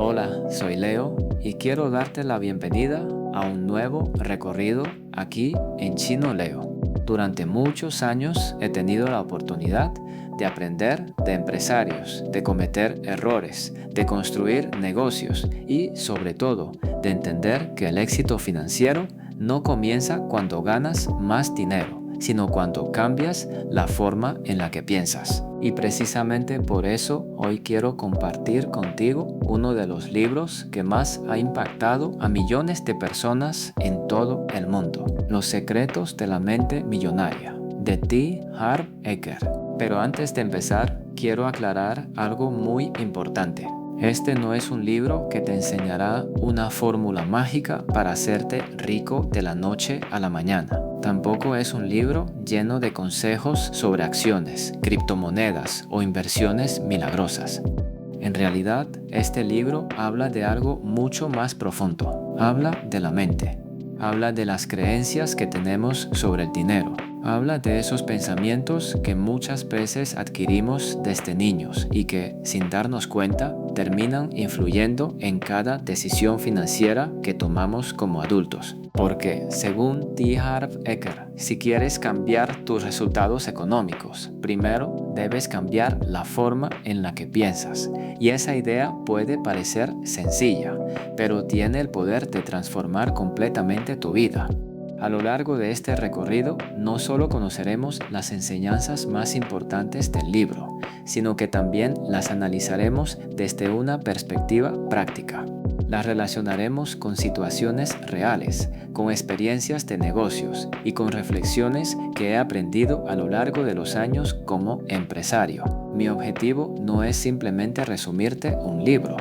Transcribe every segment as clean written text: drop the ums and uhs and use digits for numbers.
Hola, soy Leo y quiero darte la bienvenida a un nuevo recorrido aquí en Chino Leo. Durante muchos años he tenido la oportunidad de aprender de empresarios, de cometer errores, de construir negocios y, sobre todo, de entender que el éxito financiero no comienza cuando ganas más dinero, sino cuando cambias la forma en la que piensas. Y precisamente por eso hoy quiero compartir contigo uno de los libros que más ha impactado a millones de personas en todo el mundo: Los secretos de la mente millonaria, de T. Harv Eker. Pero antes de empezar, quiero aclarar algo muy importante. Este no es un libro que te enseñará una fórmula mágica para hacerte rico de la noche a la mañana. Tampoco es un libro lleno de consejos sobre acciones, criptomonedas o inversiones milagrosas. En realidad, este libro habla de algo mucho más profundo. Habla de la mente. Habla de las creencias que tenemos sobre el dinero. Habla de esos pensamientos que muchas veces adquirimos desde niños y que, sin darnos cuenta, terminan influyendo en cada decisión financiera que tomamos como adultos. Porque, según T. Harv Eker, si quieres cambiar tus resultados económicos, primero debes cambiar la forma en la que piensas. Y esa idea puede parecer sencilla, pero tiene el poder de transformar completamente tu vida. A lo largo de este recorrido, no solo conoceremos las enseñanzas más importantes del libro, sino que también las analizaremos desde una perspectiva práctica. Las relacionaremos con situaciones reales, con experiencias de negocios y con reflexiones que he aprendido a lo largo de los años como empresario. Mi objetivo no es simplemente resumirte un libro.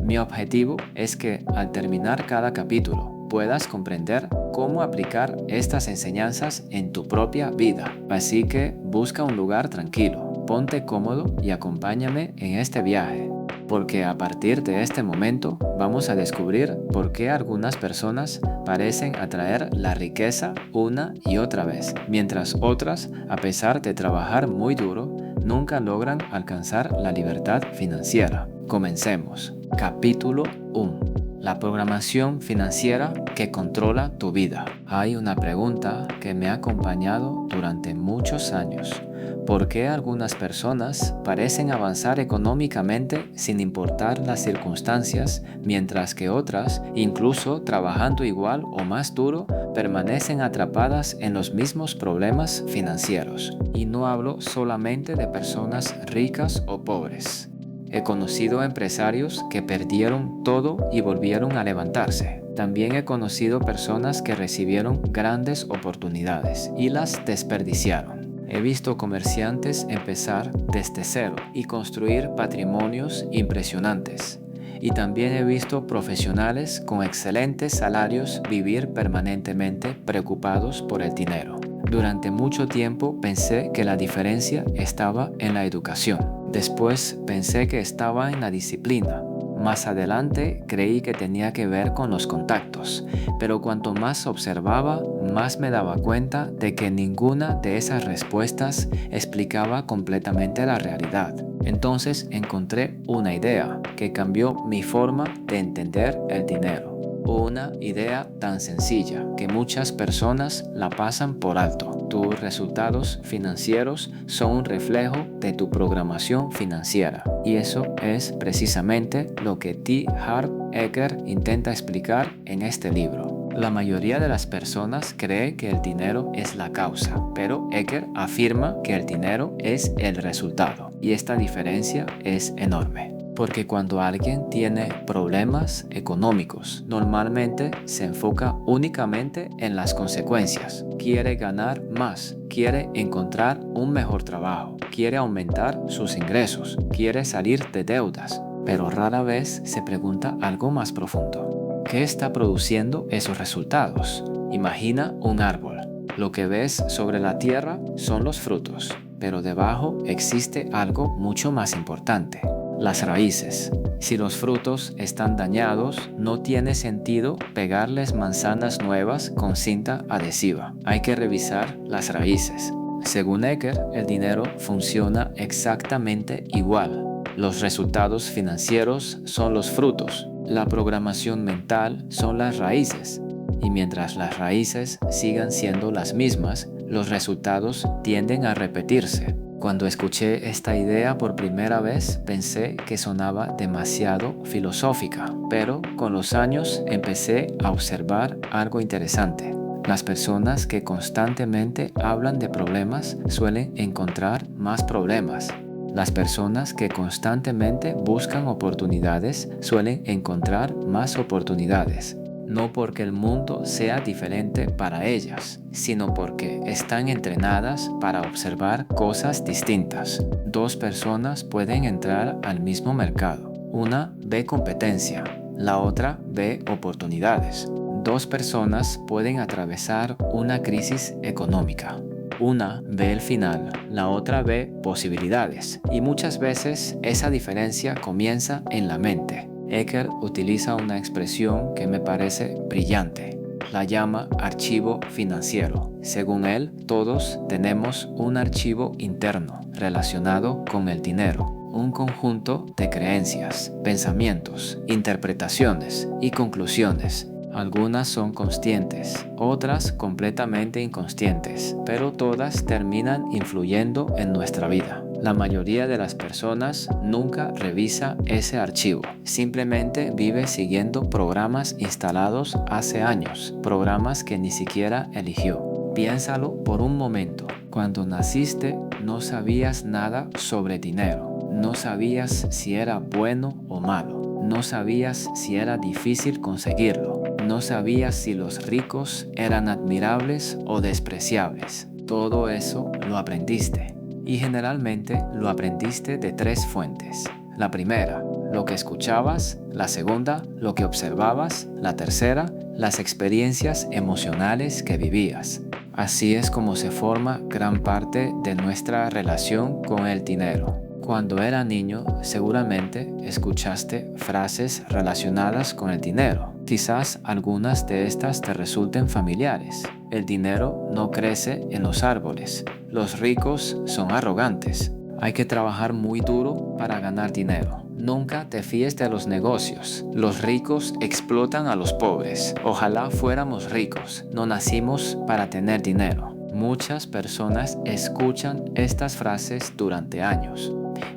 Mi objetivo es que, al terminar cada capítulo, puedas comprender cómo aplicar estas enseñanzas en tu propia vida. Así que busca un lugar tranquilo, ponte cómodo y acompáñame en este viaje. Porque a partir de este momento vamos a descubrir por qué algunas personas parecen atraer la riqueza una y otra vez, mientras otras, a pesar de trabajar muy duro, nunca logran alcanzar la libertad financiera. Comencemos. Capítulo 1. La programación financiera que controla tu vida. Hay una pregunta que me ha acompañado durante muchos años. ¿Por qué algunas personas parecen avanzar económicamente sin importar las circunstancias, mientras que otras, incluso trabajando igual o más duro, permanecen atrapadas en los mismos problemas financieros? Y no hablo solamente de personas ricas o pobres. He conocido empresarios que perdieron todo y volvieron a levantarse. También he conocido personas que recibieron grandes oportunidades y las desperdiciaron. He visto comerciantes empezar desde cero y construir patrimonios impresionantes. Y también he visto profesionales con excelentes salarios vivir permanentemente preocupados por el dinero. Durante mucho tiempo pensé que la diferencia estaba en la educación. Después pensé que estaba en la disciplina. Más adelante creí que tenía que ver con los contactos, pero cuanto más observaba, más me daba cuenta de que ninguna de esas respuestas explicaba completamente la realidad. Entonces encontré una idea que cambió mi forma de entender el dinero. Una idea tan sencilla que muchas personas la pasan por alto. Tus resultados financieros son un reflejo de tu programación financiera. Y eso es precisamente lo que T. Harv Eker intenta explicar en este libro. La mayoría de las personas cree que el dinero es la causa, pero Eker afirma que el dinero es el resultado. Y esta diferencia es enorme. Porque cuando alguien tiene problemas económicos, normalmente se enfoca únicamente en las consecuencias. Quiere ganar más, quiere encontrar un mejor trabajo, quiere aumentar sus ingresos, quiere salir de deudas, pero rara vez se pregunta algo más profundo. ¿Qué está produciendo esos resultados? Imagina un árbol. Lo que ves sobre la tierra son los frutos, pero debajo existe algo mucho más importante: las raíces. Si los frutos están dañados, no tiene sentido pegarles manzanas nuevas con cinta adhesiva. Hay que revisar las raíces. Según Eker, el dinero funciona exactamente igual. Los resultados financieros son los frutos. La programación mental son las raíces. Y mientras las raíces sigan siendo las mismas, los resultados tienden a repetirse. Cuando escuché esta idea por primera vez, pensé que sonaba demasiado filosófica, pero con los años empecé a observar algo interesante. Las personas que constantemente hablan de problemas suelen encontrar más problemas. Las personas que constantemente buscan oportunidades suelen encontrar más oportunidades. No porque el mundo sea diferente para ellas, sino porque están entrenadas para observar cosas distintas. Dos personas pueden entrar al mismo mercado. Una ve competencia, la otra ve oportunidades. Dos personas pueden atravesar una crisis económica. Una ve el final, la otra ve posibilidades. Y muchas veces esa diferencia comienza en la mente. Eker utiliza una expresión que me parece brillante. La llama archivo financiero. Según él, todos tenemos un archivo interno relacionado con el dinero. Un conjunto de creencias, pensamientos, interpretaciones y conclusiones. Algunas son conscientes, otras completamente inconscientes, pero todas terminan influyendo en nuestra vida. La mayoría de las personas nunca revisa ese archivo, simplemente vive siguiendo programas instalados hace años, programas que ni siquiera eligió. Piénsalo por un momento. Cuando naciste no sabías nada sobre dinero, no sabías si era bueno o malo, no sabías si era difícil conseguirlo, no sabías si los ricos eran admirables o despreciables. Todo eso lo aprendiste. Y generalmente lo aprendiste de tres fuentes. La primera, lo que escuchabas. La segunda, lo que observabas. La tercera, las experiencias emocionales que vivías. Así es como se forma gran parte de nuestra relación con el dinero. Cuando era niño, seguramente escuchaste frases relacionadas con el dinero. Quizás algunas de estas te resulten familiares. El dinero no crece en los árboles. Los ricos son arrogantes. Hay que trabajar muy duro para ganar dinero. Nunca te fíes de los negocios. Los ricos explotan a los pobres. Ojalá fuéramos ricos. No nacimos para tener dinero. Muchas personas escuchan estas frases durante años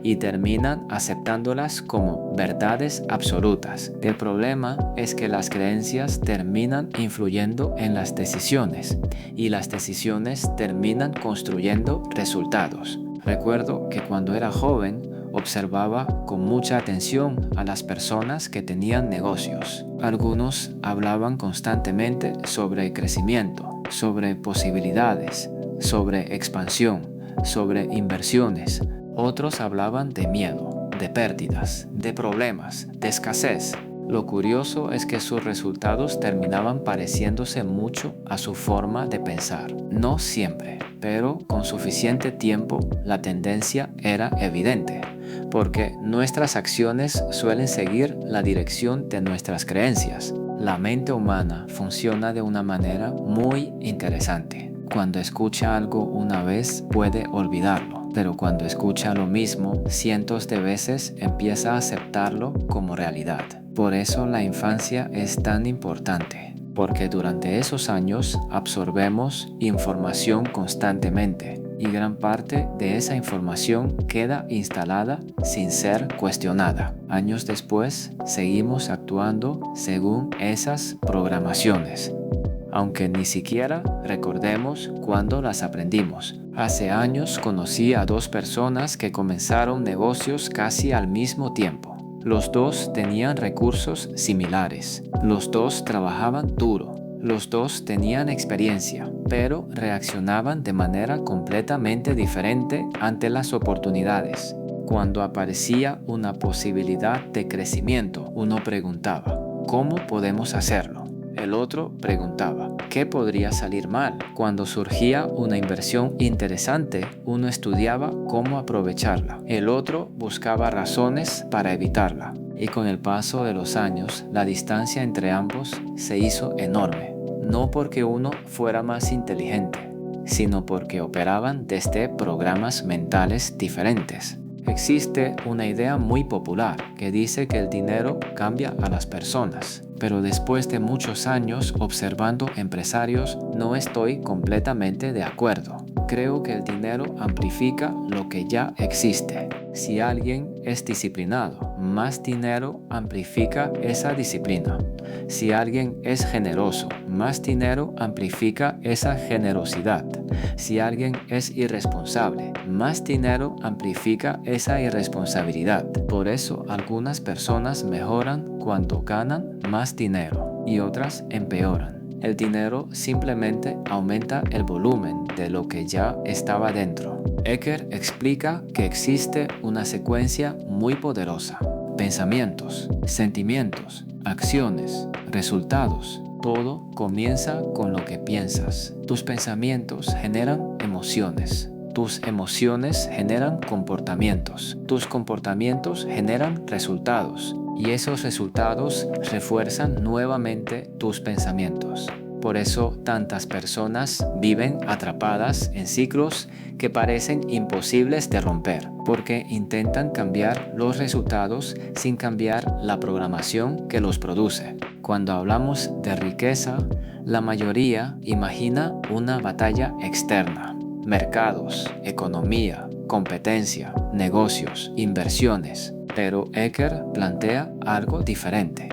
y terminan aceptándolas como verdades absolutas. El problema es que las creencias terminan influyendo en las decisiones y las decisiones terminan construyendo resultados. Recuerdo que cuando era joven observaba con mucha atención a las personas que tenían negocios. Algunos hablaban constantemente sobre crecimiento, sobre posibilidades, sobre expansión, sobre inversiones. Otros hablaban de miedo, de pérdidas, de problemas, de escasez. Lo curioso es que sus resultados terminaban pareciéndose mucho a su forma de pensar. No siempre, pero con suficiente tiempo la tendencia era evidente, porque nuestras acciones suelen seguir la dirección de nuestras creencias. La mente humana funciona de una manera muy interesante. Cuando escucha algo una vez puede olvidarlo, pero cuando escucha lo mismo cientos de veces empieza a aceptarlo como realidad. Por eso la infancia es tan importante, porque durante esos años absorbemos información constantemente y gran parte de esa información queda instalada sin ser cuestionada. Años después seguimos actuando según esas programaciones, aunque ni siquiera recordemos cuándo las aprendimos. Hace años conocí a dos personas que comenzaron negocios casi al mismo tiempo. Los dos tenían recursos similares. Los dos trabajaban duro. Los dos tenían experiencia, pero reaccionaban de manera completamente diferente ante las oportunidades. Cuando aparecía una posibilidad de crecimiento, uno preguntaba, ¿cómo podemos hacerlo? El otro preguntaba, ¿qué podría salir mal? Cuando surgía una inversión interesante, uno estudiaba cómo aprovecharla. El otro buscaba razones para evitarla. Y con el paso de los años, la distancia entre ambos se hizo enorme. No porque uno fuera más inteligente, sino porque operaban desde programas mentales diferentes. Existe una idea muy popular que dice que el dinero cambia a las personas, pero después de muchos años observando empresarios no estoy completamente de acuerdo. Creo que el dinero amplifica lo que ya existe. Si alguien es disciplinado, más dinero amplifica esa disciplina. Si alguien es generoso, más dinero amplifica esa generosidad. Si alguien es irresponsable, más dinero amplifica esa irresponsabilidad. Por eso algunas personas mejoran cuando ganan más dinero y otras empeoran. El dinero simplemente aumenta el volumen de lo que ya estaba dentro. Eker explica que existe una secuencia muy poderosa. Pensamientos, sentimientos, acciones, resultados. Todo comienza con lo que piensas. Tus pensamientos generan emociones. Tus emociones generan comportamientos. Tus comportamientos generan resultados. Y esos resultados refuerzan nuevamente tus pensamientos. Por eso tantas personas viven atrapadas en ciclos que parecen imposibles de romper, porque intentan cambiar los resultados sin cambiar la programación que los produce. Cuando hablamos de riqueza, la mayoría imagina una batalla externa. Mercados, economía, competencia, negocios, inversiones. Pero Eker plantea algo diferente.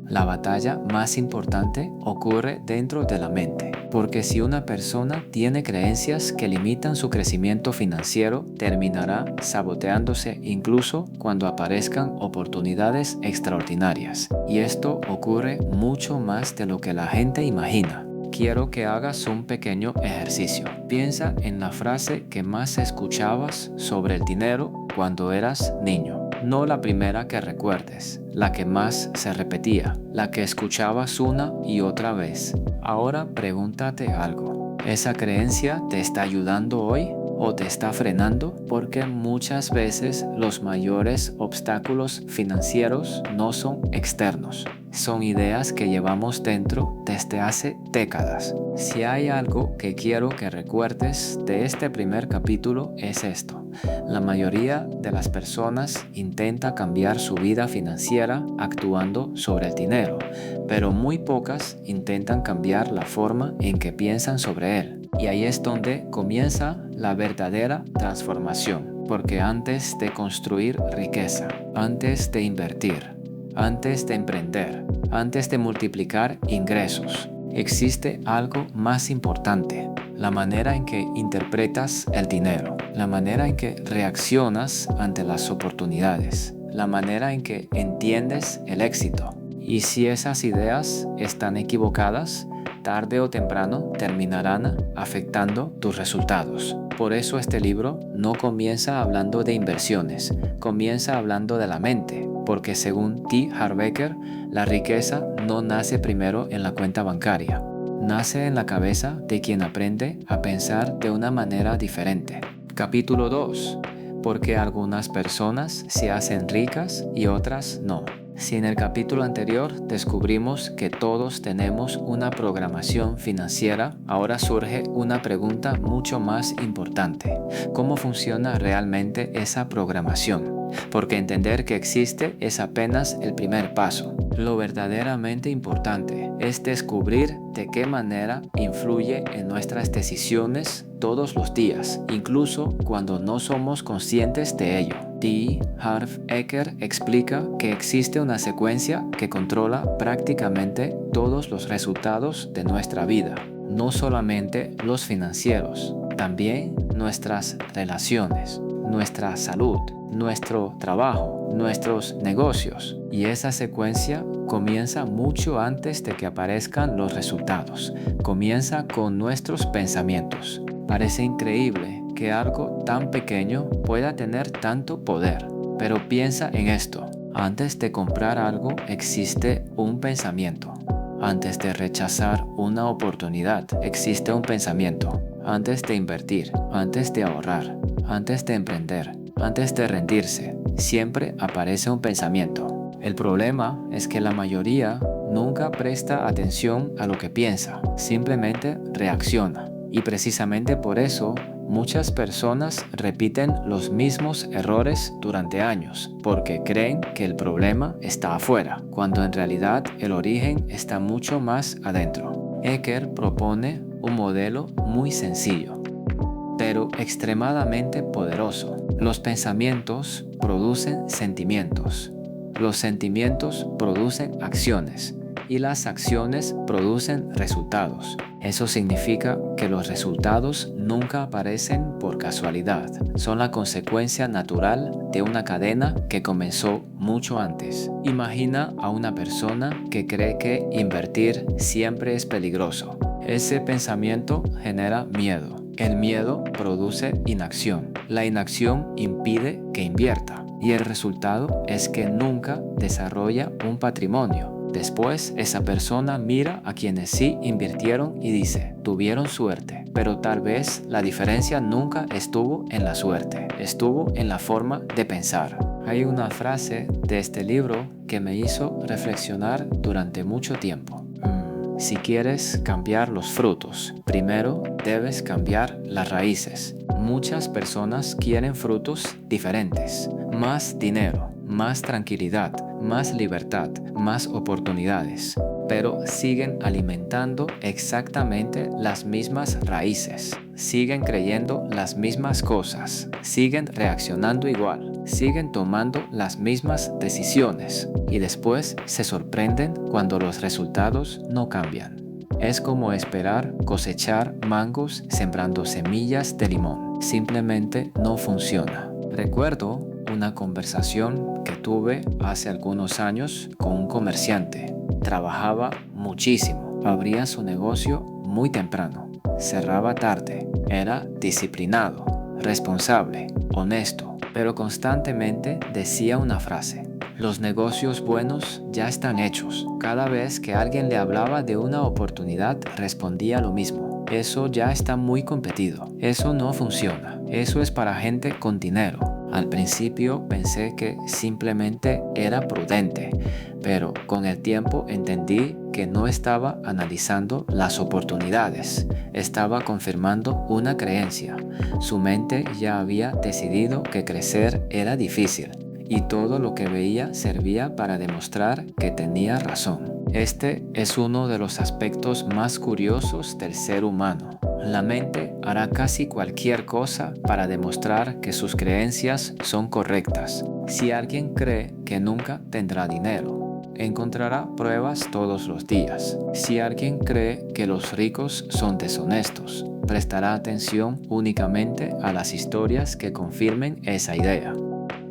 La batalla más importante ocurre dentro de la mente, porque si una persona tiene creencias que limitan su crecimiento financiero, terminará saboteándose incluso cuando aparezcan oportunidades extraordinarias. Y esto ocurre mucho más de lo que la gente imagina. Quiero que hagas un pequeño ejercicio. Piensa en la frase que más escuchabas sobre el dinero cuando eras niño. No la primera que recuerdes, la que más se repetía, la que escuchabas una y otra vez. Ahora pregúntate algo. ¿Esa creencia te está ayudando hoy o te está frenando? Porque muchas veces los mayores obstáculos financieros no son externos. Son ideas que llevamos dentro desde hace décadas. Si hay algo que quiero que recuerdes de este primer capítulo es esto. La mayoría de las personas intenta cambiar su vida financiera actuando sobre el dinero, pero muy pocas intentan cambiar la forma en que piensan sobre él. Y ahí es donde comienza la verdadera transformación, porque antes de construir riqueza, antes de invertir, antes de emprender, antes de multiplicar ingresos, existe algo más importante: la manera en que interpretas el dinero, la manera en que reaccionas ante las oportunidades, la manera en que entiendes el éxito. Y si esas ideas están equivocadas, tarde o temprano terminarán afectando tus resultados. Por eso este libro no comienza hablando de inversiones, comienza hablando de la mente, porque según T. Harv Eker, la riqueza no nace primero en la cuenta bancaria, nace en la cabeza de quien aprende a pensar de una manera diferente. Capítulo 2. ¿Por qué algunas personas se hacen ricas y otras no? Si en el capítulo anterior descubrimos que todos tenemos una programación financiera, ahora surge una pregunta mucho más importante. ¿Cómo funciona realmente esa programación? Porque entender que existe es apenas el primer paso. Lo verdaderamente importante es descubrir de qué manera influye en nuestras decisiones todos los días, incluso cuando no somos conscientes de ello. T. Harv Eker explica que existe una secuencia que controla prácticamente todos los resultados de nuestra vida, no solamente los financieros, también nuestras relaciones, nuestra salud, nuestro trabajo, nuestros negocios. Y esa secuencia comienza mucho antes de que aparezcan los resultados. Comienza con nuestros pensamientos. Parece increíble que algo tan pequeño pueda tener tanto poder, pero piensa en esto. Antes de comprar algo existe un pensamiento. Antes de rechazar una oportunidad existe un pensamiento. Antes de invertir, antes de ahorrar, antes de emprender, antes de rendirse, siempre aparece un pensamiento. El problema es que la mayoría nunca presta atención a lo que piensa, simplemente reacciona. Y precisamente por eso Muchas personas repiten los mismos errores durante años porque creen que el problema está afuera, cuando en realidad el origen está mucho más adentro. Eker propone un modelo muy sencillo, pero extremadamente poderoso. Los pensamientos producen sentimientos. Los sentimientos producen acciones y las acciones producen resultados. Eso significa que los resultados nunca aparecen por casualidad. Son la consecuencia natural de una cadena que comenzó mucho antes. Imagina a una persona que cree que invertir siempre es peligroso. Ese pensamiento genera miedo. El miedo produce inacción. La inacción impide que invierta. Y el resultado es que nunca desarrolla un patrimonio. Después, esa persona mira a quienes sí invirtieron y dice, tuvieron suerte, pero tal vez la diferencia nunca estuvo en la suerte, estuvo en la forma de pensar. Hay una frase de este libro que me hizo reflexionar durante mucho tiempo. Si quieres cambiar los frutos, primero debes cambiar las raíces. Muchas personas quieren frutos diferentes, más dinero, más tranquilidad, más libertad, más oportunidades, pero siguen alimentando exactamente las mismas raíces, siguen creyendo las mismas cosas, siguen reaccionando igual, siguen tomando las mismas decisiones y después se sorprenden cuando los resultados no cambian. Es como esperar cosechar mangos sembrando semillas de limón. Simplemente no funciona. Recuerdo una conversación que tuve hace algunos años con un comerciante. Trabajaba muchísimo, abría su negocio muy temprano, cerraba tarde, era disciplinado, responsable, honesto, pero constantemente decía una frase: los negocios buenos ya están hechos. Cada vez que alguien le hablaba de una oportunidad, respondía lo mismo: eso ya está muy competido, eso no funciona, eso es para gente con dinero. Al principio pensé que simplemente era prudente, pero con el tiempo entendí que no estaba analizando las oportunidades, estaba confirmando una creencia. Su mente ya había decidido que crecer era difícil y todo lo que veía servía para demostrar que tenía razón. Este es uno de los aspectos más curiosos del ser humano. La mente hará casi cualquier cosa para demostrar que sus creencias son correctas. Si alguien cree que nunca tendrá dinero, encontrará pruebas todos los días. Si alguien cree que los ricos son deshonestos, prestará atención únicamente a las historias que confirmen esa idea.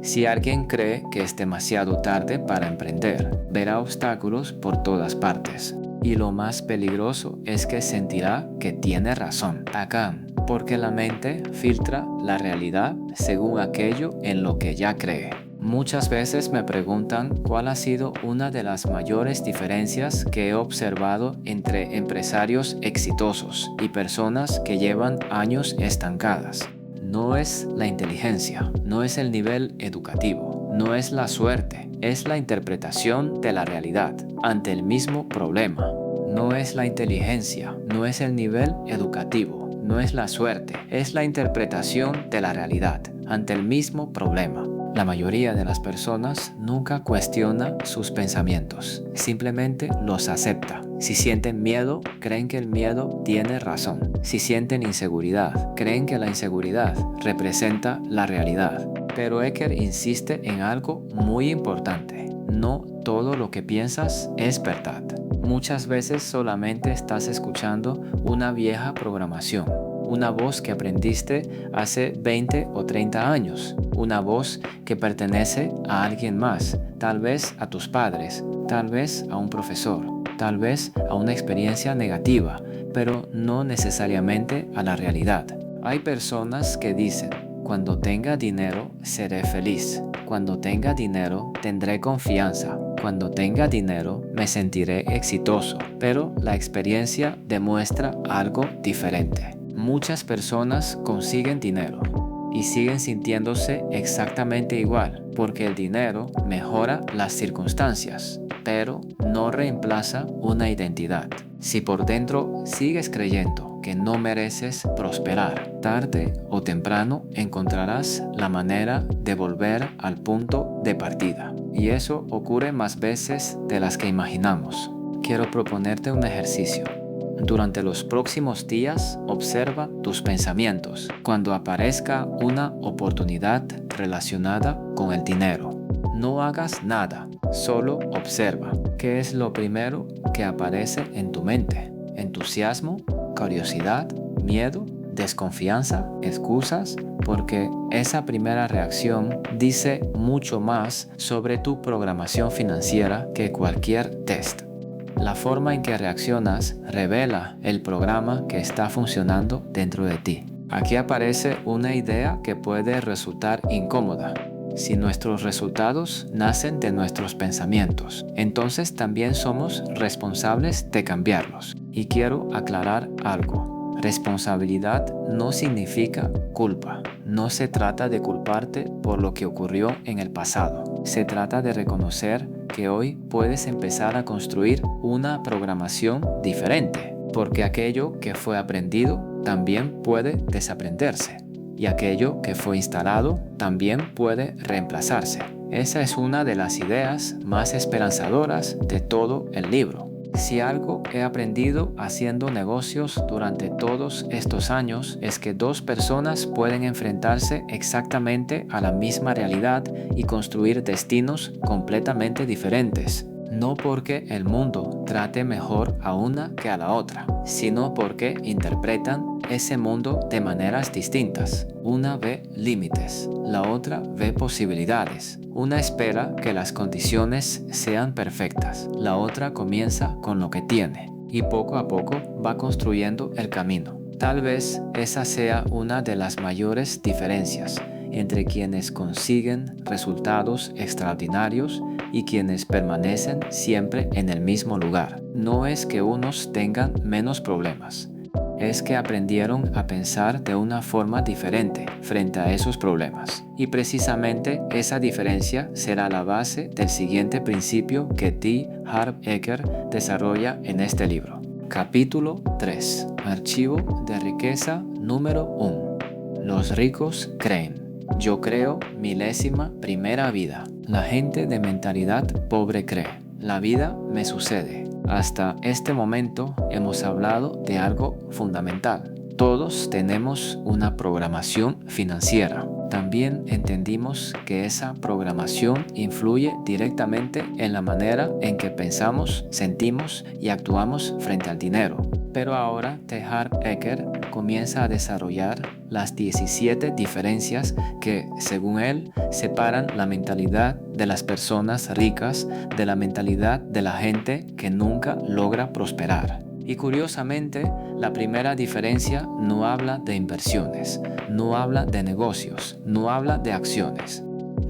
Si alguien cree que es demasiado tarde para emprender, verá obstáculos por todas partes. Y lo más peligroso es que sentirá que tiene razón. Acá, porque la mente filtra la realidad según aquello en lo que ya cree. Muchas veces me preguntan cuál ha sido una de las mayores diferencias que he observado entre empresarios exitosos y personas que llevan años estancadas. No es la inteligencia, no es el nivel educativo, no es la suerte, es la interpretación de la realidad ante el mismo problema. No es la inteligencia, no es el nivel educativo, no es la suerte, es la interpretación de la realidad ante el mismo problema. La mayoría de las personas nunca cuestiona sus pensamientos, simplemente los acepta. Si sienten miedo, creen que el miedo tiene razón. Si sienten inseguridad, creen que la inseguridad representa la realidad. Pero Eker insiste en algo muy importante. No todo lo que piensas es verdad. Muchas veces solamente estás escuchando una vieja programación, una voz que aprendiste hace 20 o 30 años, una voz que pertenece a alguien más, tal vez a tus padres, tal vez a un profesor, tal vez a una experiencia negativa, pero no necesariamente a la realidad. Hay personas que dicen: cuando tenga dinero seré feliz, cuando tenga dinero tendré confianza, cuando tenga dinero me sentiré exitoso, pero la experiencia demuestra algo diferente. Muchas personas consiguen dinero y siguen sintiéndose exactamente igual, porque el dinero mejora las circunstancias, pero no reemplaza una identidad. Si por dentro sigues creyendo que no mereces prosperar. Tarde o temprano encontrarás la manera de volver al punto de partida. Y eso ocurre más veces de las que imaginamos. Quiero proponerte un ejercicio. Durante los próximos días, observa tus pensamientos cuando aparezca una oportunidad relacionada con el dinero. No hagas nada, solo observa. ¿Qué es lo primero que aparece en tu mente? ¿Entusiasmo? ¿Curiosidad? ¿Miedo? ¿Desconfianza? ¿Excusas? Porque esa primera reacción dice mucho más sobre tu programación financiera que cualquier test. La forma en que reaccionas revela el programa que está funcionando dentro de ti. Aquí aparece una idea que puede resultar incómoda. Si nuestros resultados nacen de nuestros pensamientos, entonces también somos responsables de cambiarlos. Y quiero aclarar algo. Responsabilidad no significa culpa. No se trata de culparte por lo que ocurrió en el pasado. Se trata de reconocer que hoy puedes empezar a construir una programación diferente, porque aquello que fue aprendido también puede desaprenderse, y aquello que fue instalado también puede reemplazarse. Esa es una de las ideas más esperanzadoras de todo el libro. Si algo he aprendido haciendo negocios durante todos estos años es que dos personas pueden enfrentarse exactamente a la misma realidad y construir destinos completamente diferentes. No porque el mundo trate mejor a una que a la otra, sino porque interpretan ese mundo de maneras distintas. Una ve límites, la otra ve posibilidades. Una espera que las condiciones sean perfectas, la otra comienza con lo que tiene y poco a poco va construyendo el camino. Tal vez esa sea una de las mayores diferencias entre quienes consiguen resultados extraordinarios y quienes permanecen siempre en el mismo lugar. No es que unos tengan menos problemas, es que aprendieron a pensar de una forma diferente frente a esos problemas. Y precisamente esa diferencia será la base del siguiente principio que T. Harv Eker desarrolla en este libro. Capítulo 3. Archivo de riqueza número 1. Los ricos creen. Yo creo milésima primera vida. La gente de mentalidad pobre cree. La vida me sucede. Hasta este momento hemos hablado de algo fundamental. Todos tenemos una programación financiera. También entendimos que esa programación influye directamente en la manera en que pensamos, sentimos y actuamos frente al dinero. Pero ahora T. Harv Eker comienza a desarrollar las 17 diferencias que, según él, separan la mentalidad de las personas ricas de la mentalidad de la gente que nunca logra prosperar. Y curiosamente, la primera diferencia no habla de inversiones, no habla de negocios, no habla de acciones,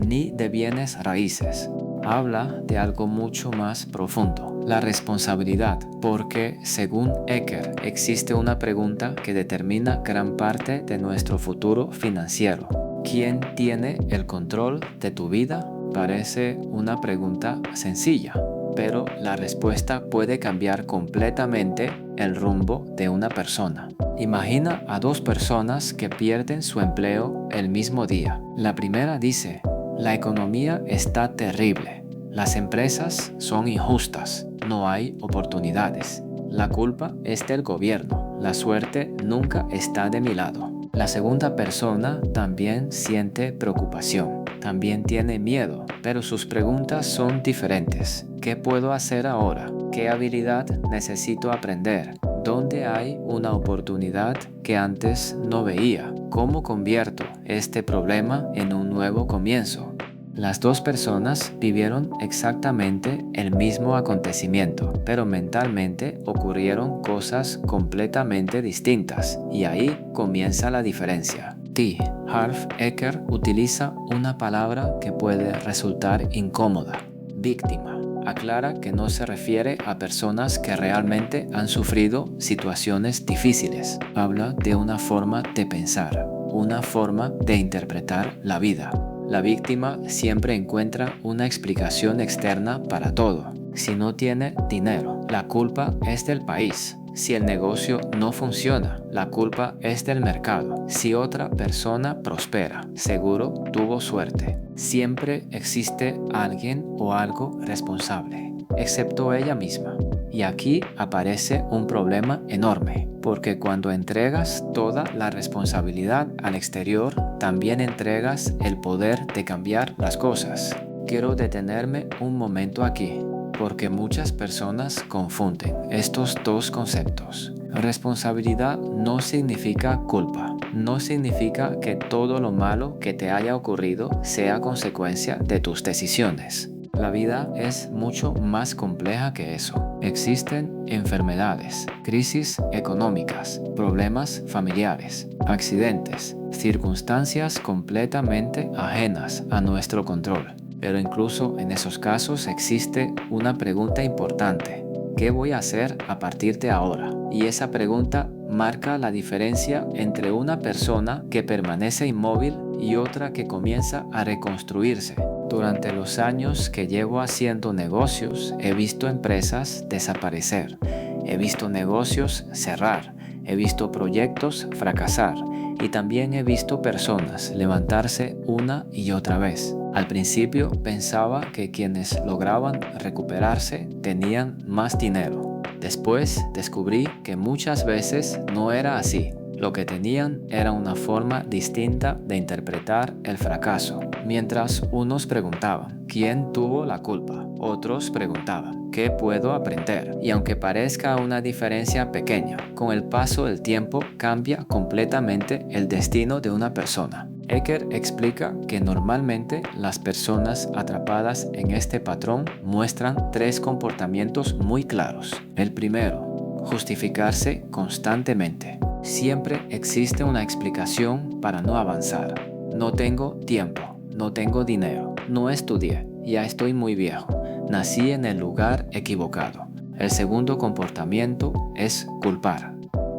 ni de bienes raíces. Habla de algo mucho más profundo, la responsabilidad, porque según Eker existe una pregunta que determina gran parte de nuestro futuro financiero. ¿Quién tiene el control de tu vida? Parece una pregunta sencilla, pero la respuesta puede cambiar completamente el rumbo de una persona. Imagina a dos personas que pierden su empleo el mismo día. La primera dice: la economía está terrible, las empresas son injustas, no hay oportunidades, la culpa es del gobierno, la suerte nunca está de mi lado. La segunda persona también siente preocupación, también tiene miedo, pero sus preguntas son diferentes. ¿Qué puedo hacer ahora? ¿Qué habilidad necesito aprender? ¿Dónde hay una oportunidad que antes no veía? ¿Cómo convierto este problema en un nuevo comienzo? Las dos personas vivieron exactamente el mismo acontecimiento, pero mentalmente ocurrieron cosas completamente distintas, y ahí comienza la diferencia. T. Harv Eker utiliza una palabra que puede resultar incómoda: víctima. Aclara que no se refiere a personas que realmente han sufrido situaciones difíciles. Habla de una forma de pensar, una forma de interpretar la vida. La víctima siempre encuentra una explicación externa para todo. Si no tiene dinero, la culpa es del país. Si el negocio no funciona, la culpa es del mercado. Si otra persona prospera, seguro tuvo suerte. Siempre existe alguien o algo responsable, excepto ella misma. Y aquí aparece un problema enorme, porque cuando entregas toda la responsabilidad al exterior, también entregas el poder de cambiar las cosas. Quiero detenerme un momento aquí, porque muchas personas confunden estos dos conceptos. Responsabilidad no significa culpa. No significa que todo lo malo que te haya ocurrido sea consecuencia de tus decisiones. La vida es mucho más compleja que eso. Existen enfermedades, crisis económicas, problemas familiares, accidentes, circunstancias completamente ajenas a nuestro control. Pero incluso en esos casos existe una pregunta importante. ¿Qué voy a hacer a partir de ahora? Y esa pregunta marca la diferencia entre una persona que permanece inmóvil y otra que comienza a reconstruirse. Durante los años que llevo haciendo negocios, he visto empresas desaparecer, he visto negocios cerrar, he visto proyectos fracasar y también he visto personas levantarse una y otra vez. Al principio pensaba que quienes lograban recuperarse tenían más dinero. Después descubrí que muchas veces no era así. Lo que tenían era una forma distinta de interpretar el fracaso. Mientras unos preguntaban, ¿quién tuvo la culpa? Otros preguntaban, ¿qué puedo aprender? Y aunque parezca una diferencia pequeña, con el paso del tiempo cambia completamente el destino de una persona. Eker explica que normalmente las personas atrapadas en este patrón muestran tres comportamientos muy claros. El primero, justificarse constantemente. Siempre existe una explicación para no avanzar. No tengo tiempo, no tengo dinero, no estudié, ya estoy muy viejo, nací en el lugar equivocado. El segundo comportamiento es culpar.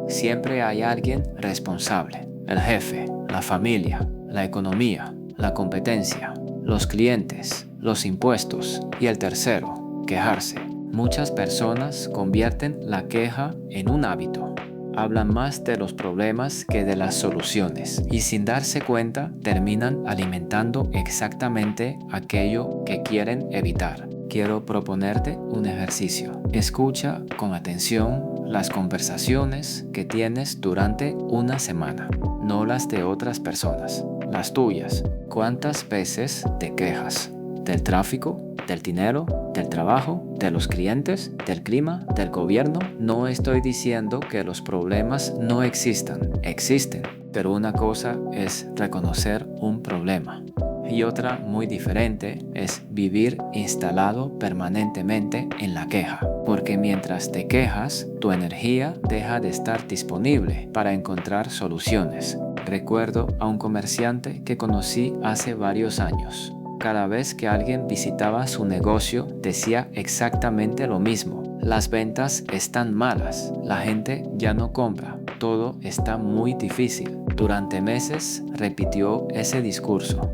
Siempre hay alguien responsable, el jefe, la familia, la economía, la competencia, los clientes, los impuestos y el tercero, quejarse. Muchas personas convierten la queja en un hábito. Hablan más de los problemas que de las soluciones y sin darse cuenta terminan alimentando exactamente aquello que quieren evitar. Quiero proponerte un ejercicio. Escucha con atención las conversaciones que tienes durante una semana, no las de otras personas, las tuyas. ¿Cuántas veces te quejas? ¿Del tráfico? ¿Del dinero? ¿Del trabajo? ¿De los clientes? ¿Del clima? ¿Del gobierno? No estoy diciendo que los problemas no existan, existen, pero una cosa es reconocer un problema y otra muy diferente es vivir instalado permanentemente en la queja, porque mientras te quejas, tu energía deja de estar disponible para encontrar soluciones. Recuerdo a un comerciante que conocí hace varios años. Cada vez que alguien visitaba su negocio, decía exactamente lo mismo. Las ventas están malas, la gente ya no compra, todo está muy difícil. Durante meses repitió ese discurso.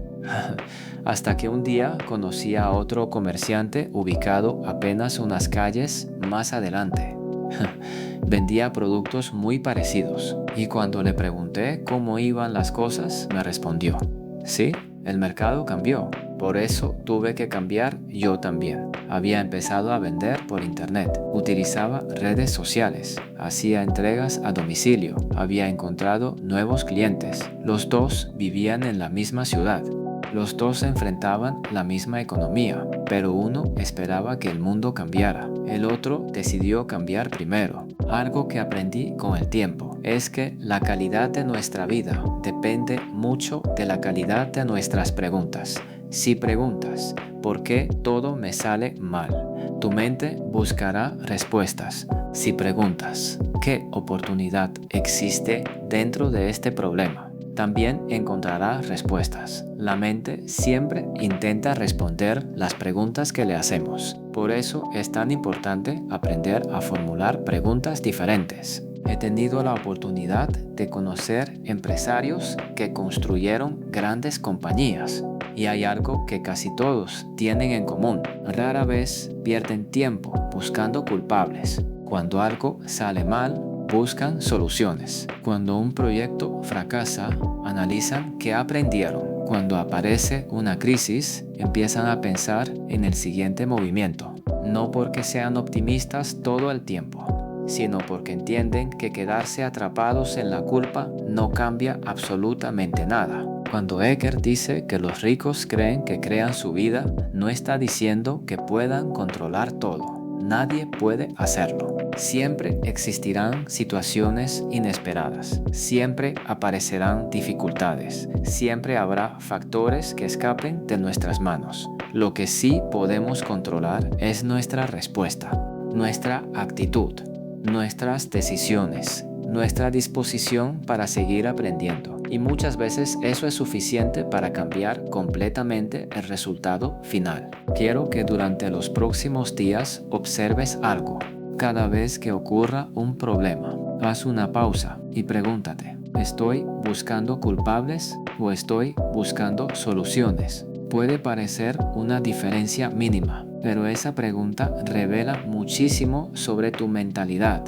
Hasta que un día conocí a otro comerciante ubicado apenas unas calles más adelante. Vendía productos muy parecidos y cuando le pregunté cómo iban las cosas, me respondió: sí, el mercado cambió. Por eso tuve que cambiar yo también. Había empezado a vender por internet, utilizaba redes sociales, hacía entregas a domicilio, había encontrado nuevos clientes. Los dos vivían en la misma ciudad. Los dos enfrentaban la misma economía, pero uno esperaba que el mundo cambiara. El otro decidió cambiar primero. Algo que aprendí con el tiempo es que la calidad de nuestra vida depende mucho de la calidad de nuestras preguntas. Si preguntas, ¿por qué todo me sale mal?, tu mente buscará respuestas. Si preguntas, ¿qué oportunidad existe dentro de este problema?, también encontrará respuestas. La mente siempre intenta responder las preguntas que le hacemos. Por eso es tan importante aprender a formular preguntas diferentes. He tenido la oportunidad de conocer empresarios que construyeron grandes compañías. Y hay algo que casi todos tienen en común. Rara vez pierden tiempo buscando culpables. Cuando algo sale mal, buscan soluciones. Cuando un proyecto fracasa, analizan qué aprendieron. Cuando aparece una crisis, empiezan a pensar en el siguiente movimiento. No porque sean optimistas todo el tiempo, sino porque entienden que quedarse atrapados en la culpa no cambia absolutamente nada. Cuando Eckhart dice que los ricos creen que crean su vida, no está diciendo que puedan controlar todo. Nadie puede hacerlo. Siempre existirán situaciones inesperadas. Siempre aparecerán dificultades. Siempre habrá factores que escapen de nuestras manos. Lo que sí podemos controlar es nuestra respuesta, nuestra actitud, nuestras decisiones, nuestra disposición para seguir aprendiendo. Y muchas veces eso es suficiente para cambiar completamente el resultado final. Quiero que durante los próximos días observes algo. Cada vez que ocurra un problema, haz una pausa y pregúntate, ¿estoy buscando culpables o estoy buscando soluciones? Puede parecer una diferencia mínima, pero esa pregunta revela muchísimo sobre tu mentalidad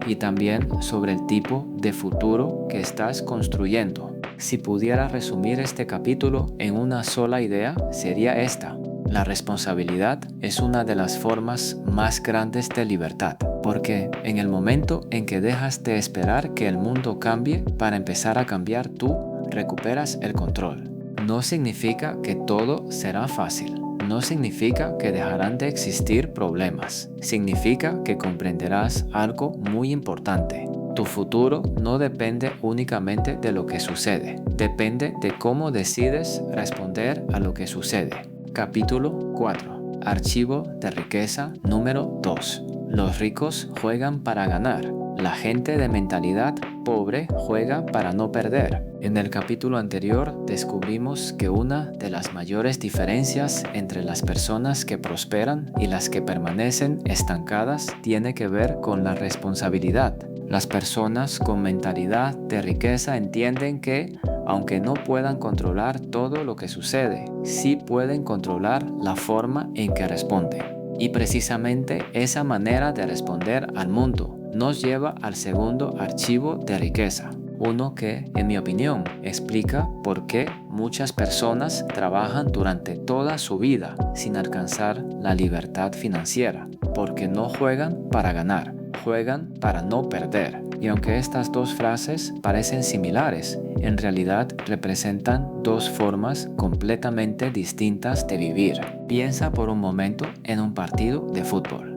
y también sobre el tipo de futuro que estás construyendo. Si pudiera resumir este capítulo en una sola idea, sería esta. La responsabilidad es una de las formas más grandes de libertad, porque en el momento en que dejas de esperar que el mundo cambie para empezar a cambiar tú, recuperas el control. No significa que todo será fácil. No significa que dejarán de existir problemas. Significa que comprenderás algo muy importante. Tu futuro no depende únicamente de lo que sucede. Depende de cómo decides responder a lo que sucede. Capítulo 4. Archivo de riqueza número 2. Los ricos juegan para ganar. La gente de mentalidad pobre juega para no perder. En el capítulo anterior descubrimos que una de las mayores diferencias entre las personas que prosperan y las que permanecen estancadas tiene que ver con la responsabilidad. Las personas con mentalidad de riqueza entienden que, aunque no puedan controlar todo lo que sucede, sí pueden controlar la forma en que responden. Y precisamente esa manera de responder al mundo nos lleva al segundo archivo de riqueza. Uno que, en mi opinión, explica por qué muchas personas trabajan durante toda su vida sin alcanzar la libertad financiera. Porque no juegan para ganar, juegan para no perder. Y aunque estas dos frases parecen similares, en realidad representan dos formas completamente distintas de vivir. Piensa por un momento en un partido de fútbol.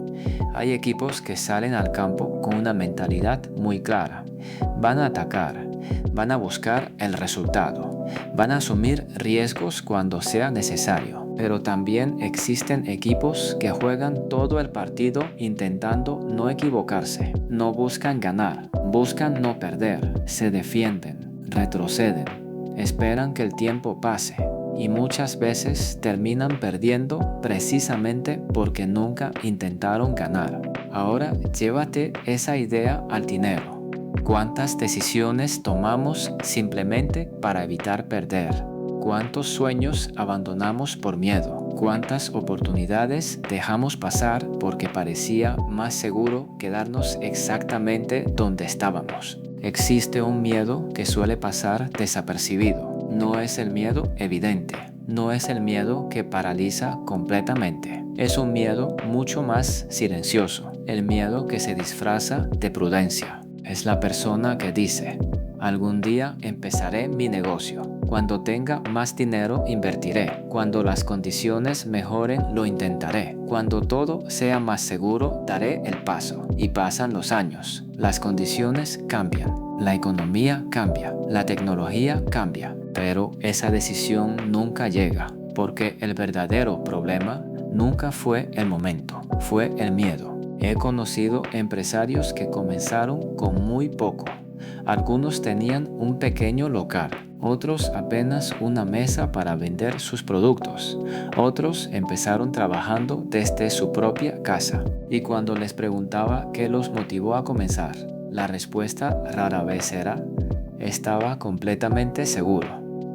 Hay equipos que salen al campo con una mentalidad muy clara. Van a atacar, van a buscar el resultado, van a asumir riesgos cuando sea necesario. Pero también existen equipos que juegan todo el partido intentando no equivocarse. No buscan ganar, buscan no perder, se defienden, retroceden, esperan que el tiempo pase. Y muchas veces terminan perdiendo precisamente porque nunca intentaron ganar. Ahora llévate esa idea al dinero. ¿Cuántas decisiones tomamos simplemente para evitar perder? ¿Cuántos sueños abandonamos por miedo? ¿Cuántas oportunidades dejamos pasar porque parecía más seguro quedarnos exactamente donde estábamos? Existe un miedo que suele pasar desapercibido. No es el miedo evidente, no es el miedo que paraliza completamente. Es un miedo mucho más silencioso, el miedo que se disfraza de prudencia. Es la persona que dice, algún día empezaré mi negocio. Cuando tenga más dinero invertiré. Cuando las condiciones mejoren lo intentaré. Cuando todo sea más seguro daré el paso. Y pasan los años. Las condiciones cambian. La economía cambia. La tecnología cambia. Pero esa decisión nunca llega. Porque el verdadero problema nunca fue el momento. Fue el miedo. He conocido empresarios que comenzaron con muy poco. Algunos tenían un pequeño local, otros apenas una mesa para vender sus productos, otros empezaron trabajando desde su propia casa. Y cuando les preguntaba qué los motivó a comenzar, la respuesta rara vez era, estaba completamente seguro.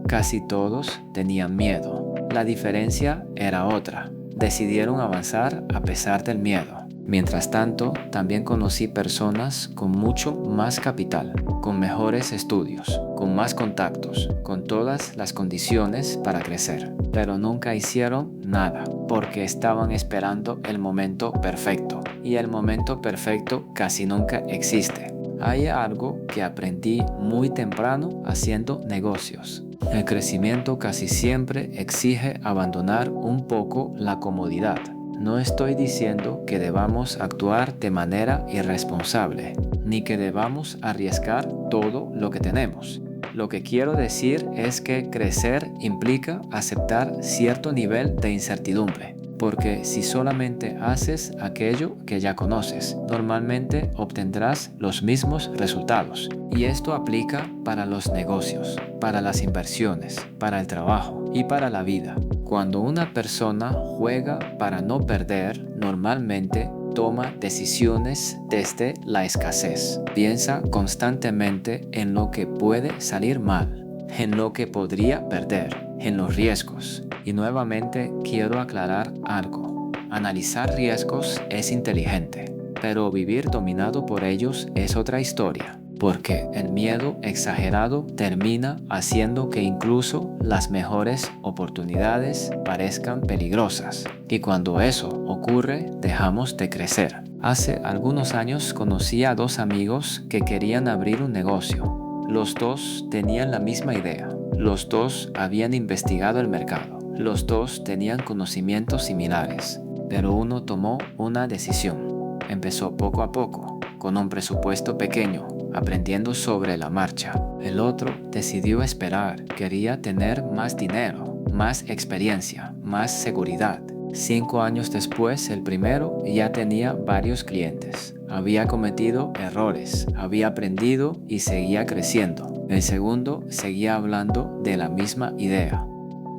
Casi todos tenían miedo. La diferencia era otra. Decidieron avanzar a pesar del miedo. Mientras tanto, también conocí personas con mucho más capital, con mejores estudios, con más contactos, con todas las condiciones para crecer, pero nunca hicieron nada porque estaban esperando el momento perfecto, y el momento perfecto casi nunca existe. Hay algo que aprendí muy temprano haciendo negocios. El crecimiento casi siempre exige abandonar un poco la comodidad. No estoy diciendo que debamos actuar de manera irresponsable, ni que debamos arriesgar todo lo que tenemos. Lo que quiero decir es que crecer implica aceptar cierto nivel de incertidumbre, porque si solamente haces aquello que ya conoces, normalmente obtendrás los mismos resultados. Y esto aplica para los negocios, para las inversiones, para el trabajo y para la vida. Cuando una persona juega para no perder, normalmente toma decisiones desde la escasez. Piensa constantemente en lo que puede salir mal, en lo que podría perder, en los riesgos. Y nuevamente quiero aclarar algo. Analizar riesgos es inteligente, pero vivir dominado por ellos es otra historia. Porque el miedo exagerado termina haciendo que incluso las mejores oportunidades parezcan peligrosas. Y cuando eso ocurre, dejamos de crecer. Hace algunos años conocí a dos amigos que querían abrir un negocio. Los dos tenían la misma idea. Los dos habían investigado el mercado. Los dos tenían conocimientos similares. Pero uno tomó una decisión. Empezó poco a poco, con un presupuesto pequeño, aprendiendo sobre la marcha. El otro decidió esperar, quería tener más dinero, más experiencia, más seguridad. 5 años después, el primero ya tenía varios clientes. Había cometido errores, había aprendido y seguía creciendo. El segundo seguía hablando de la misma idea.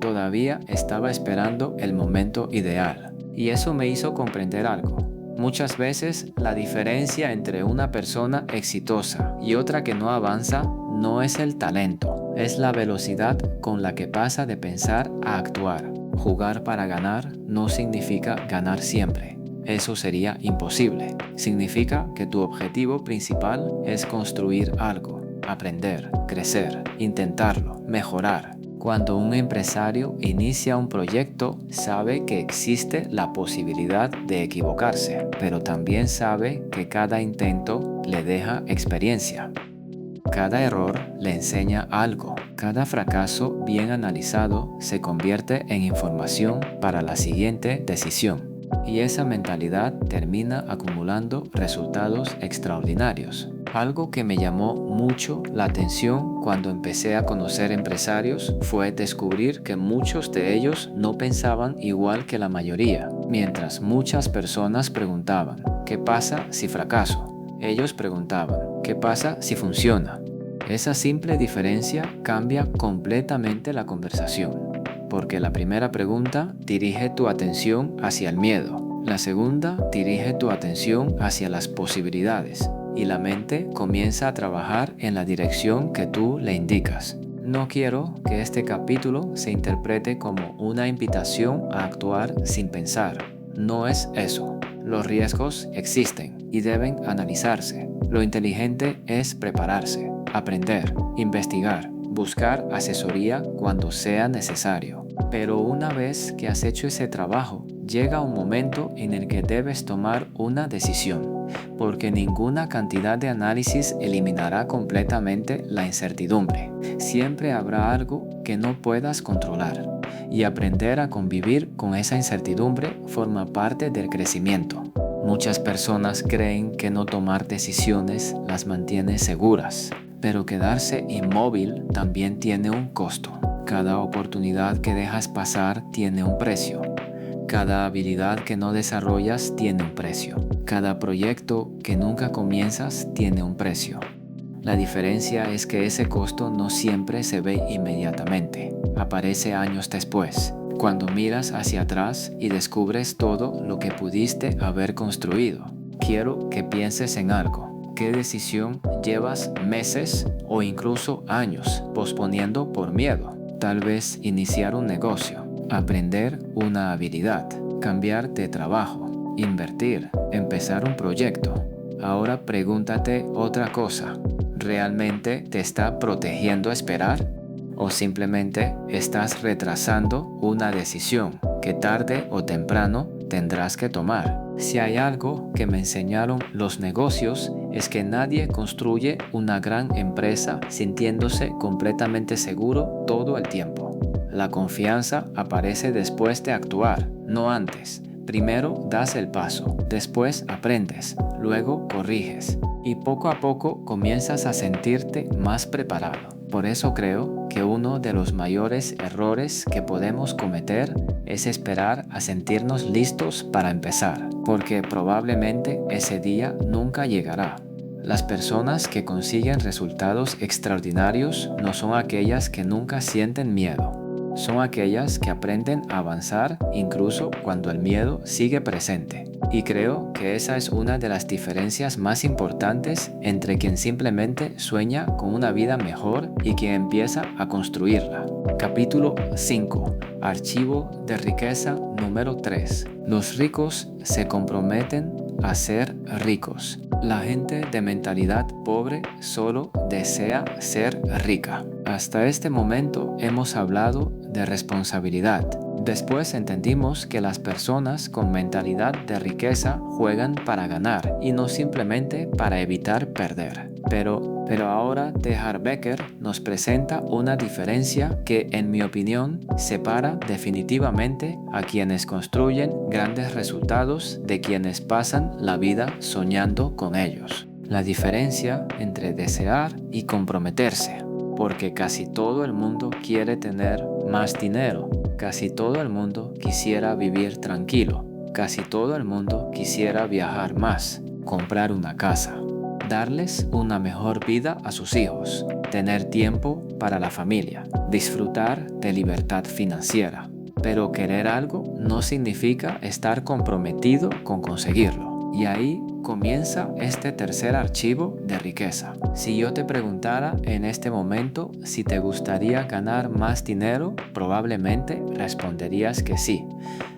Todavía estaba esperando el momento ideal. Y eso me hizo comprender algo. Muchas veces la diferencia entre una persona exitosa y otra que no avanza no es el talento, es la velocidad con la que pasa de pensar a actuar. Jugar para ganar no significa ganar siempre. Eso sería imposible. Significa que tu objetivo principal es construir algo, aprender, crecer, intentarlo, mejorar. Cuando un empresario inicia un proyecto, sabe que existe la posibilidad de equivocarse, pero también sabe que cada intento le deja experiencia. Cada error le enseña algo. Cada fracaso bien analizado se convierte en información para la siguiente decisión. Y esa mentalidad termina acumulando resultados extraordinarios. Algo que me llamó mucho la atención cuando empecé a conocer empresarios fue descubrir que muchos de ellos no pensaban igual que la mayoría. Mientras muchas personas preguntaban, ¿qué pasa si fracaso? Ellos preguntaban, ¿qué pasa si funciona? Esa simple diferencia cambia completamente la conversación, porque la primera pregunta dirige tu atención hacia el miedo, la segunda dirige tu atención hacia las posibilidades, y la mente comienza a trabajar en la dirección que tú le indicas. No quiero que este capítulo se interprete como una invitación a actuar sin pensar. No es eso. Los riesgos existen y deben analizarse. Lo inteligente es prepararse, aprender, investigar, buscar asesoría cuando sea necesario. Pero una vez que has hecho ese trabajo, llega un momento en el que debes tomar una decisión, porque ninguna cantidad de análisis eliminará completamente la incertidumbre. Siempre habrá algo que no puedas controlar, y aprender a convivir con esa incertidumbre forma parte del crecimiento. Muchas personas creen que no tomar decisiones las mantiene seguras, pero quedarse inmóvil también tiene un costo. Cada oportunidad que dejas pasar tiene un precio. Cada habilidad que no desarrollas tiene un precio. Cada proyecto que nunca comienzas tiene un precio. La diferencia es que ese costo no siempre se ve inmediatamente. Aparece años después, cuando miras hacia atrás y descubres todo lo que pudiste haber construido. Quiero que pienses en algo. ¿Qué decisión llevas meses o incluso años posponiendo por miedo? Tal vez iniciar un negocio, aprender una habilidad, cambiar de trabajo, invertir, empezar un proyecto. Ahora pregúntate otra cosa. ¿Realmente te está protegiendo esperar? ¿O simplemente estás retrasando una decisión que tarde o temprano tendrás que tomar? Si hay algo que me enseñaron los negocios es que nadie construye una gran empresa sintiéndose completamente seguro todo el tiempo. La confianza aparece después de actuar, no antes. Primero das el paso, después aprendes, luego corriges y poco a poco comienzas a sentirte más preparado. Por eso creo que uno de los mayores errores que podemos cometer es esperar a sentirnos listos para empezar, porque probablemente ese día nunca llegará. Las personas que consiguen resultados extraordinarios no son aquellas que nunca sienten miedo. Son aquellas que aprenden a avanzar incluso cuando el miedo sigue presente. Y creo que esa es una de las diferencias más importantes entre quien simplemente sueña con una vida mejor y quien empieza a construirla. Capítulo 5. Archivo de riqueza número 3. Los ricos se comprometen a ser ricos. La gente de mentalidad pobre solo desea ser rica. Hasta este momento hemos hablado de responsabilidad. Después entendimos que las personas con mentalidad de riqueza juegan para ganar y no simplemente para evitar perder. Pero ahora T. Harv Eker nos presenta una diferencia que, en mi opinión, separa definitivamente a quienes construyen grandes resultados de quienes pasan la vida soñando con ellos. La diferencia entre desear y comprometerse. Porque casi todo el mundo quiere tener más dinero. Casi todo el mundo quisiera vivir tranquilo. Casi todo el mundo quisiera viajar más, comprar una casa, darles una mejor vida a sus hijos, tener tiempo para la familia, disfrutar de libertad financiera. Pero querer algo no significa estar comprometido con conseguirlo. Y ahí comienza este tercer archivo de riqueza. Si yo te preguntara en este momento si te gustaría ganar más dinero, probablemente responderías que sí.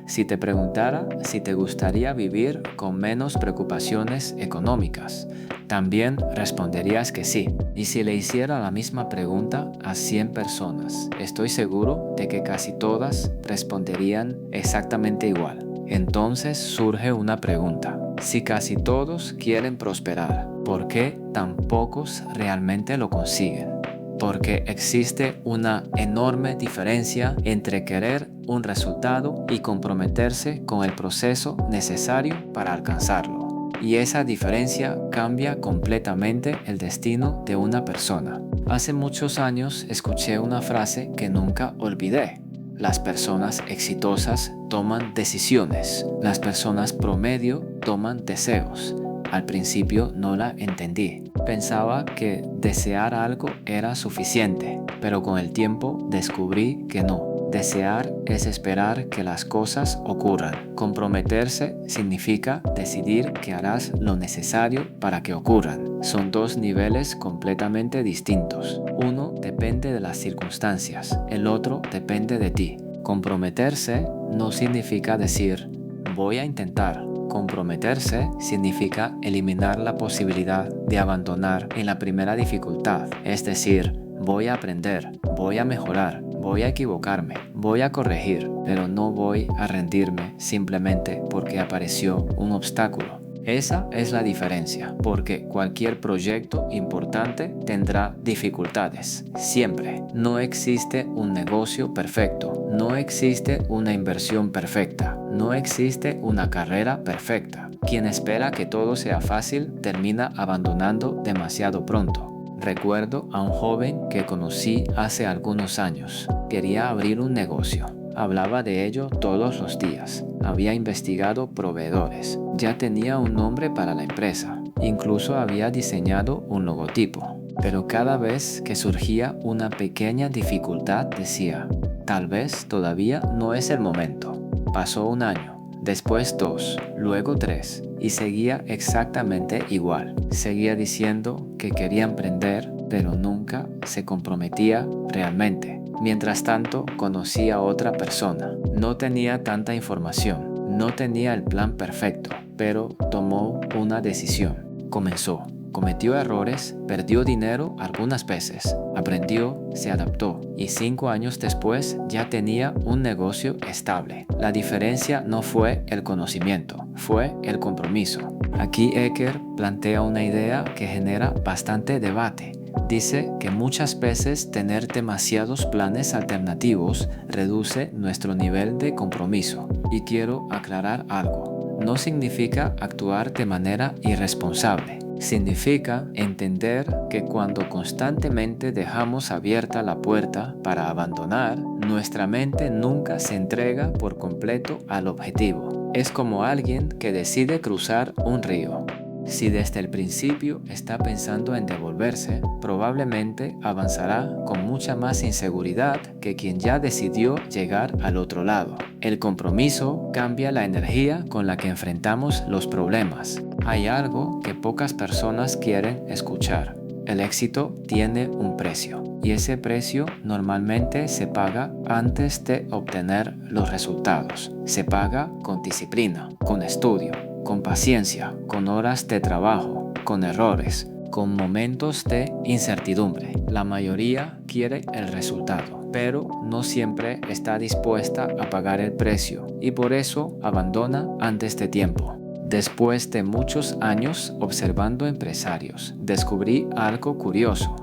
Si te preguntara si te gustaría vivir con menos preocupaciones económicas, también responderías que sí. Y si le hiciera la misma pregunta a 100 personas, estoy seguro de que casi todas responderían exactamente igual. Entonces surge una pregunta. Si casi todos quieren prosperar, ¿por qué tan pocos realmente lo consiguen? Porque existe una enorme diferencia entre querer un resultado y comprometerse con el proceso necesario para alcanzarlo. Y esa diferencia cambia completamente el destino de una persona. Hace muchos años escuché una frase que nunca olvidé. Las personas exitosas toman decisiones. Las personas promedio toman deseos. Al principio no la entendí. Pensaba que desear algo era suficiente, pero con el tiempo descubrí que no. Desear es esperar que las cosas ocurran. Comprometerse significa decidir que harás lo necesario para que ocurran. Son dos niveles completamente distintos. Uno depende de las circunstancias, el otro depende de ti. Comprometerse no significa decir, voy a intentar. Comprometerse significa eliminar la posibilidad de abandonar en la primera dificultad, es decir, voy a aprender, voy a mejorar, voy a equivocarme, voy a corregir, pero no voy a rendirme simplemente porque apareció un obstáculo. Esa es la diferencia, porque cualquier proyecto importante tendrá dificultades, siempre. No existe un negocio perfecto, no existe una inversión perfecta, no existe una carrera perfecta. Quien espera que todo sea fácil termina abandonando demasiado pronto. Recuerdo a un joven que conocí hace algunos años. Quería abrir un negocio. Hablaba de ello todos los días. Había investigado proveedores. Ya tenía un nombre para la empresa. Incluso había diseñado un logotipo. Pero cada vez que surgía una pequeña dificultad decía, tal vez todavía no es el momento. Pasó un año, después 2, luego 3 y seguía exactamente igual. Seguía diciendo que quería emprender, pero nunca se comprometía realmente. Mientras tanto, conocí a otra persona. No tenía tanta información. No tenía el plan perfecto, pero tomó una decisión. Comenzó. Cometió errores, perdió dinero algunas veces, aprendió, se adaptó y 5 años después ya tenía un negocio estable. La diferencia no fue el conocimiento, fue el compromiso. Aquí Eker plantea una idea que genera bastante debate. Dice que muchas veces tener demasiados planes alternativos reduce nuestro nivel de compromiso. Y quiero aclarar algo. No significa actuar de manera irresponsable. Significa entender que cuando constantemente dejamos abierta la puerta para abandonar, nuestra mente nunca se entrega por completo al objetivo. Es como alguien que decide cruzar un río. Si desde el principio está pensando en devolverse, probablemente avanzará con mucha más inseguridad que quien ya decidió llegar al otro lado. El compromiso cambia la energía con la que enfrentamos los problemas. Hay algo que pocas personas quieren escuchar. El éxito tiene un precio y ese precio normalmente se paga antes de obtener los resultados. Se paga con disciplina, con estudio, con paciencia, con horas de trabajo, con errores, con momentos de incertidumbre. La mayoría quiere el resultado, pero no siempre está dispuesta a pagar el precio y por eso abandona antes de tiempo. Después de muchos años observando empresarios, descubrí algo curioso.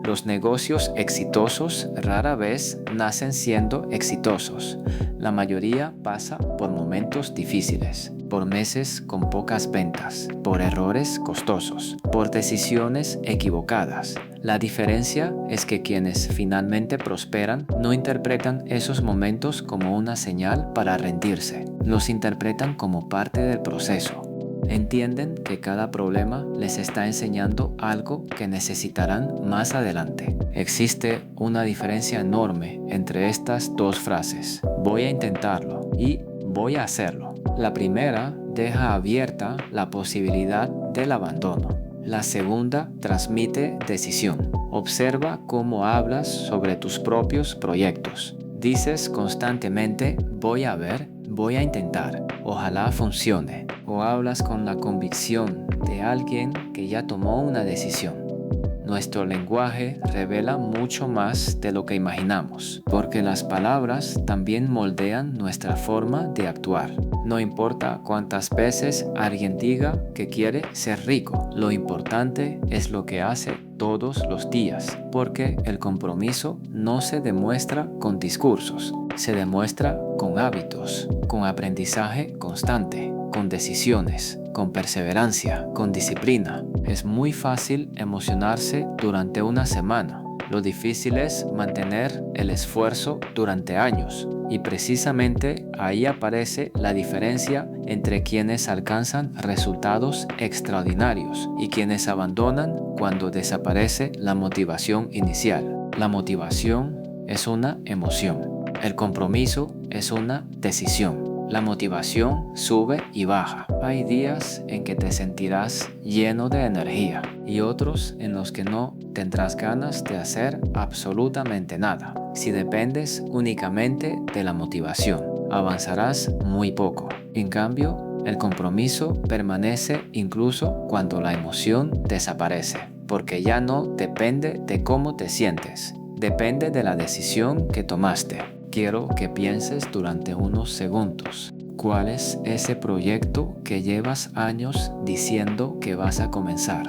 Los negocios exitosos rara vez nacen siendo exitosos. La mayoría pasa por momentos difíciles, por meses con pocas ventas, por errores costosos, por decisiones equivocadas. La diferencia es que quienes finalmente prosperan no interpretan esos momentos como una señal para rendirse. Los interpretan como parte del proceso. Entienden que cada problema les está enseñando algo que necesitarán más adelante. Existe una diferencia enorme entre estas dos frases. Voy a intentarlo y voy a hacerlo. La primera deja abierta la posibilidad del abandono. La segunda transmite decisión. Observa cómo hablas sobre tus propios proyectos. Dices constantemente, voy a ver, voy a intentar, ojalá funcione. O hablas con la convicción de alguien que ya tomó una decisión. Nuestro lenguaje revela mucho más de lo que imaginamos, porque las palabras también moldean nuestra forma de actuar. No importa cuántas veces alguien diga que quiere ser rico, lo importante es lo que hace todos los días, porque el compromiso no se demuestra con discursos, se demuestra con hábitos, con aprendizaje constante, con decisiones, con perseverancia, con disciplina. Es muy fácil emocionarse durante una semana. Lo difícil es mantener el esfuerzo durante años. Y precisamente ahí aparece la diferencia entre quienes alcanzan resultados extraordinarios y quienes abandonan cuando desaparece la motivación inicial. La motivación es una emoción. El compromiso es una decisión. La motivación sube y baja. Hay días en que te sentirás lleno de energía y otros en los que no tendrás ganas de hacer absolutamente nada. Si dependes únicamente de la motivación, avanzarás muy poco. En cambio, el compromiso permanece incluso cuando la emoción desaparece, porque ya no depende de cómo te sientes, depende de la decisión que tomaste. Quiero que pienses durante unos segundos. ¿Cuál es ese proyecto que llevas años diciendo que vas a comenzar?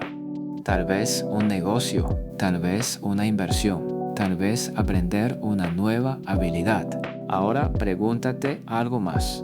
Tal vez un negocio, tal vez una inversión, tal vez aprender una nueva habilidad. Ahora pregúntate algo más.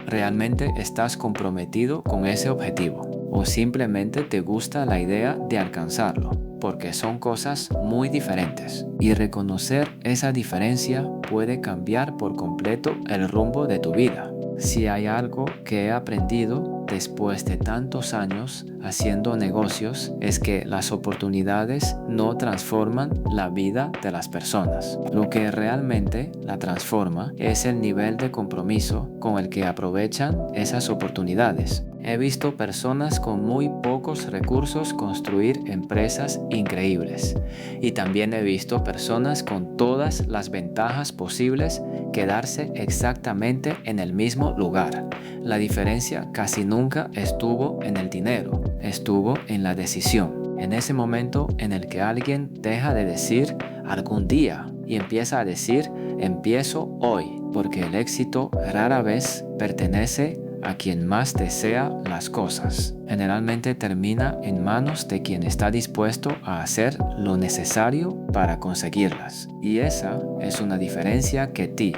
¿Realmente estás comprometido con ese objetivo? ¿O simplemente te gusta la idea de alcanzarlo? Porque son cosas muy diferentes y reconocer esa diferencia puede cambiar por completo el rumbo de tu vida. Si hay algo que he aprendido después de tantos años haciendo negocios es que las oportunidades no transforman la vida de las personas. Lo que realmente la transforma es el nivel de compromiso con el que aprovechan esas oportunidades. He visto personas con muy pocos recursos construir empresas increíbles. Y también he visto personas con todas las ventajas posibles quedarse exactamente en el mismo lugar. La diferencia casi nunca estuvo en el dinero, estuvo en la decisión. En ese momento en el que alguien deja de decir algún día y empieza a decir empiezo hoy, porque el éxito rara vez pertenece a quien más desea las cosas. Generalmente termina en manos de quien está dispuesto a hacer lo necesario para conseguirlas. Y esa es una diferencia que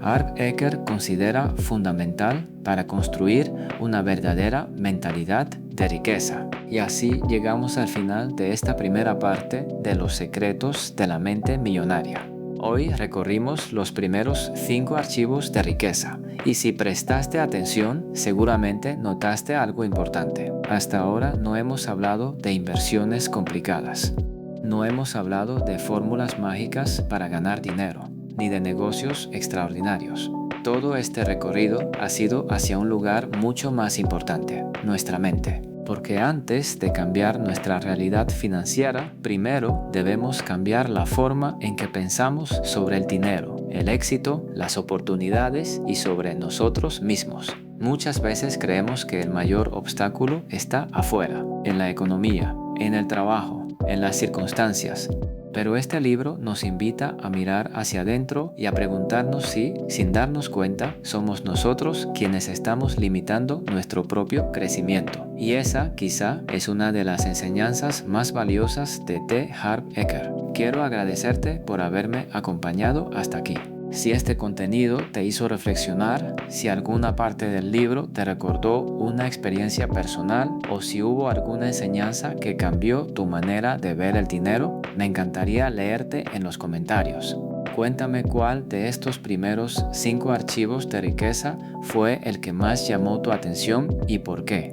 Harv Eker considera fundamental para construir una verdadera mentalidad de riqueza. Y así llegamos al final de esta primera parte de los secretos de la mente millonaria. Hoy recorrimos los primeros 5 archivos de riqueza y si prestaste atención seguramente notaste algo importante. Hasta ahora no hemos hablado de inversiones complicadas, no hemos hablado de fórmulas mágicas para ganar dinero, ni de negocios extraordinarios. Todo este recorrido ha sido hacia un lugar mucho más importante, nuestra mente. Porque antes de cambiar nuestra realidad financiera, primero debemos cambiar la forma en que pensamos sobre el dinero, el éxito, las oportunidades y sobre nosotros mismos. Muchas veces creemos que el mayor obstáculo está afuera, en la economía, en el trabajo, en las circunstancias. Pero este libro nos invita a mirar hacia adentro y a preguntarnos si, sin darnos cuenta, somos nosotros quienes estamos limitando nuestro propio crecimiento. Y esa, quizá, es una de las enseñanzas más valiosas de T. Harv Eker. Quiero agradecerte por haberme acompañado hasta aquí. Si este contenido te hizo reflexionar, si alguna parte del libro te recordó una experiencia personal o si hubo alguna enseñanza que cambió tu manera de ver el dinero, me encantaría leerte en los comentarios. Cuéntame cuál de estos primeros 5 archivos de riqueza fue el que más llamó tu atención y por qué.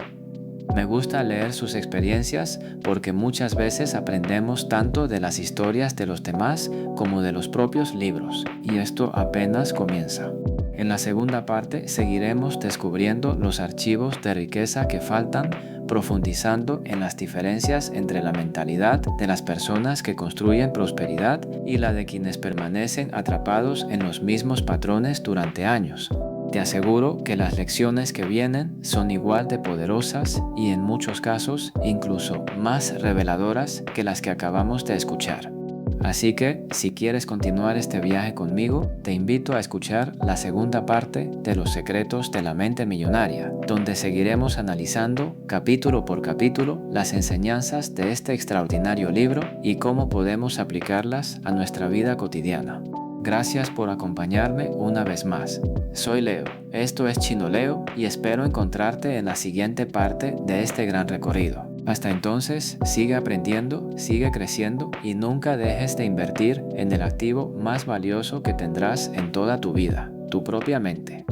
Me gusta leer sus experiencias porque muchas veces aprendemos tanto de las historias de los demás como de los propios libros, y esto apenas comienza. En la segunda parte seguiremos descubriendo los archivos de riqueza que faltan, profundizando en las diferencias entre la mentalidad de las personas que construyen prosperidad y la de quienes permanecen atrapados en los mismos patrones durante años. Te aseguro que las lecciones que vienen son igual de poderosas y en muchos casos incluso más reveladoras que las que acabamos de escuchar. Así que, si quieres continuar este viaje conmigo, te invito a escuchar la segunda parte de Los secretos de la mente millonaria, donde seguiremos analizando capítulo por capítulo las enseñanzas de este extraordinario libro y cómo podemos aplicarlas a nuestra vida cotidiana. Gracias por acompañarme una vez más. Soy Leo, esto es Chino Leo y espero encontrarte en la siguiente parte de este gran recorrido. Hasta entonces, sigue aprendiendo, sigue creciendo y nunca dejes de invertir en el activo más valioso que tendrás en toda tu vida, tu propia mente.